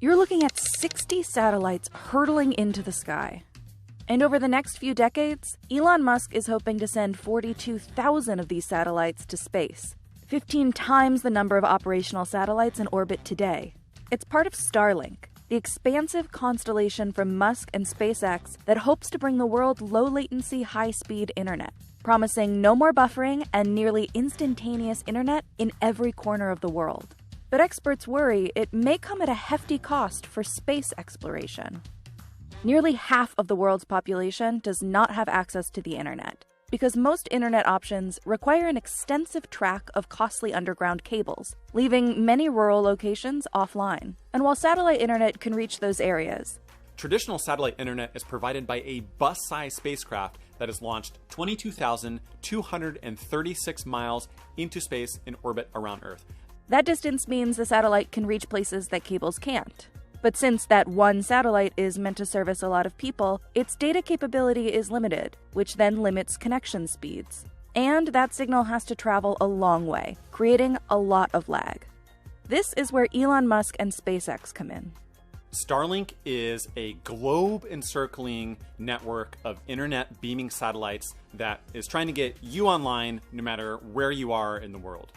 You're looking at 60 satellites hurtling into the sky. And over the next few decades, Elon Musk is hoping to send 42,000 of these satellites to space, 15 times the number of operational satellites in orbit today. It's part of Starlink, the expansive constellation from Musk and SpaceX that hopes to bring the world low-latency, high-speed internet, promising no more buffering and nearly instantaneous internet in every corner of the world. But experts worry it may come at a hefty cost for space exploration. Nearly half of the world's population does not have access to the internet, because most internet options require an extensive track of costly underground cables, leaving many rural locations offline. And while satellite internet can reach those areas, traditional satellite internet is provided by a bus-sized spacecraft that has launched 22,236 miles into space in orbit around Earth. That distance means the satellite can reach places that cables can't. But since that one satellite is meant to service a lot of people, its data capability is limited, which then limits connection speeds. And that signal has to travel a long way, creating a lot of lag. This is where Elon Musk and SpaceX come in. Starlink is a globe-encircling network of internet beaming satellites that is trying to get you online no matter where you are in the world.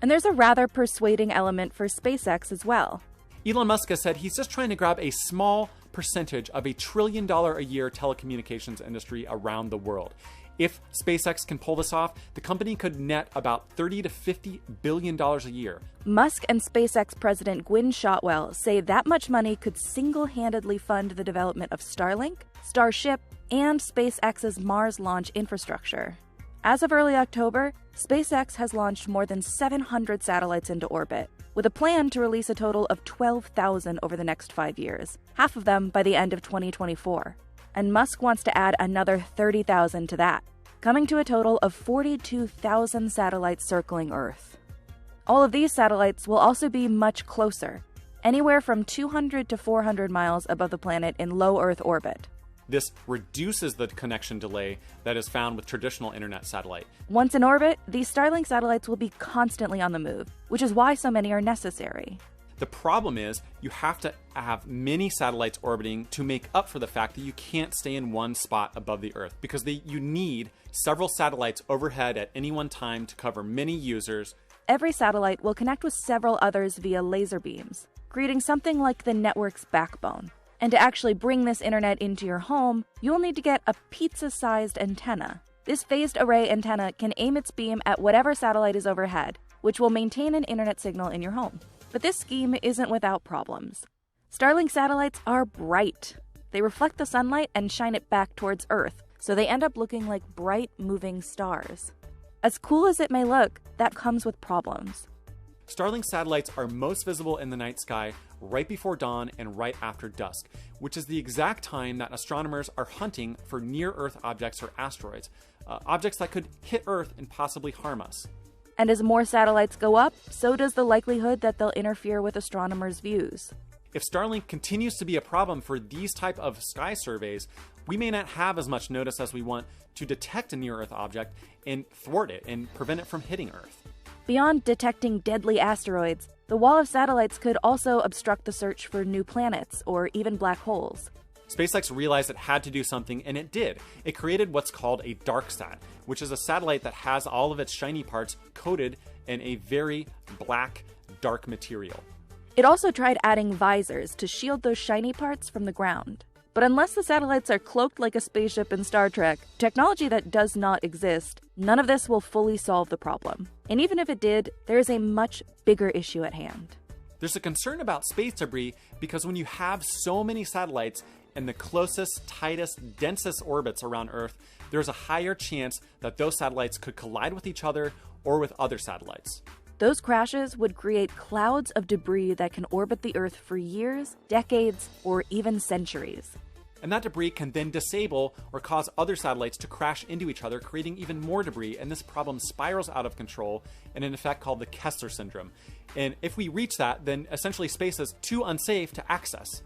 And there's a rather persuading element for SpaceX as well. Elon Musk has said he's just trying to grab a small percentage of $1 trillion a year telecommunications industry around the world. If SpaceX can pull this off, the company could net about $30 to $50 billion a year. Musk and SpaceX President Gwynne Shotwell say that much money could single-handedly fund the development of Starlink, Starship, and SpaceX's Mars launch infrastructure. As of early October, SpaceX has launched more than 700 satellites into orbit, with a plan to release a total of 12,000 over the next 5 years, half of them by the end of 2024. And Musk wants to add another 30,000 to that, coming to a total of 42,000 satellites circling Earth. All of these satellites will also be much closer, anywhere from 200 to 400 miles above the planet in low Earth orbit. This reduces the connection delay that is found with traditional internet satellite. Once in orbit, these Starlink satellites will be constantly on the move, which is why so many are necessary. The problem is you have to have many satellites orbiting to make up for the fact that you can't stay in one spot above the Earth, because you need several satellites overhead at any one time to cover many users. Every satellite will connect with several others via laser beams, creating something like the network's backbone. And to actually bring this internet into your home, you'll need to get a pizza-sized antenna. This phased array antenna can aim its beam at whatever satellite is overhead, which will maintain an internet signal in your home. But this scheme isn't without problems. Starlink satellites are bright. They reflect the sunlight and shine it back towards Earth, so they end up looking like bright, moving stars. As cool as it may look, that comes with problems. Starlink satellites are most visible in the night sky right before dawn and right after dusk, which is the exact time that astronomers are hunting for near-Earth objects or asteroids, objects that could hit Earth and possibly harm us. And as more satellites go up, so does the likelihood that they'll interfere with astronomers' views. If Starlink continues to be a problem for these type of sky surveys, we may not have as much notice as we want to detect a near-Earth object and thwart it and prevent it from hitting Earth. Beyond detecting deadly asteroids, the wall of satellites could also obstruct the search for new planets or even black holes. SpaceX realized it had to do something, and it did. It created what's called a darksat, which is a satellite that has all of its shiny parts coated in a very black, dark material. It also tried adding visors to shield those shiny parts from the ground. But unless the satellites are cloaked like a spaceship in Star Trek, technology that does not exist, none of this will fully solve the problem. And even if it did, there is a much bigger issue at hand. There's a concern about space debris because when you have so many satellites in the closest, tightest, densest orbits around Earth, there's a higher chance that those satellites could collide with each other or with other satellites. Those crashes would create clouds of debris that can orbit the Earth for years, decades, or even centuries. And that debris can then disable or cause other satellites to crash into each other, creating even more debris, and this problem spirals out of control in an effect called the Kessler syndrome. And if we reach that, then essentially space is too unsafe to access.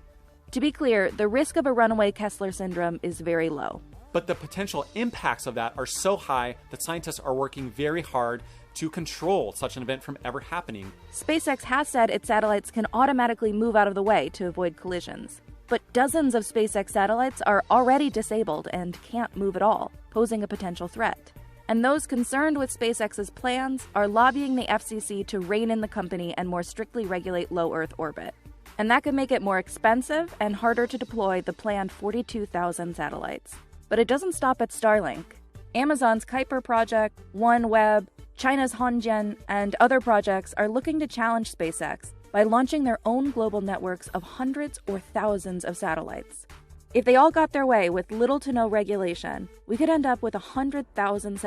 To be clear, the risk of a runaway Kessler syndrome is very low. But the potential impacts of that are so high that scientists are working very hard to control such an event from ever happening. SpaceX has said its satellites can automatically move out of the way to avoid collisions. But dozens of SpaceX satellites are already disabled and can't move at all, posing a potential threat. And those concerned with SpaceX's plans are lobbying the FCC to rein in the company and more strictly regulate low Earth orbit. And that could make it more expensive and harder to deploy the planned 42,000 satellites. But it doesn't stop at Starlink. Amazon's Kuiper project, OneWeb, China's Hongjian, and other projects are looking to challenge SpaceX by launching their own global networks of hundreds or thousands of satellites. If they all got their way with little to no regulation, we could end up with 100,000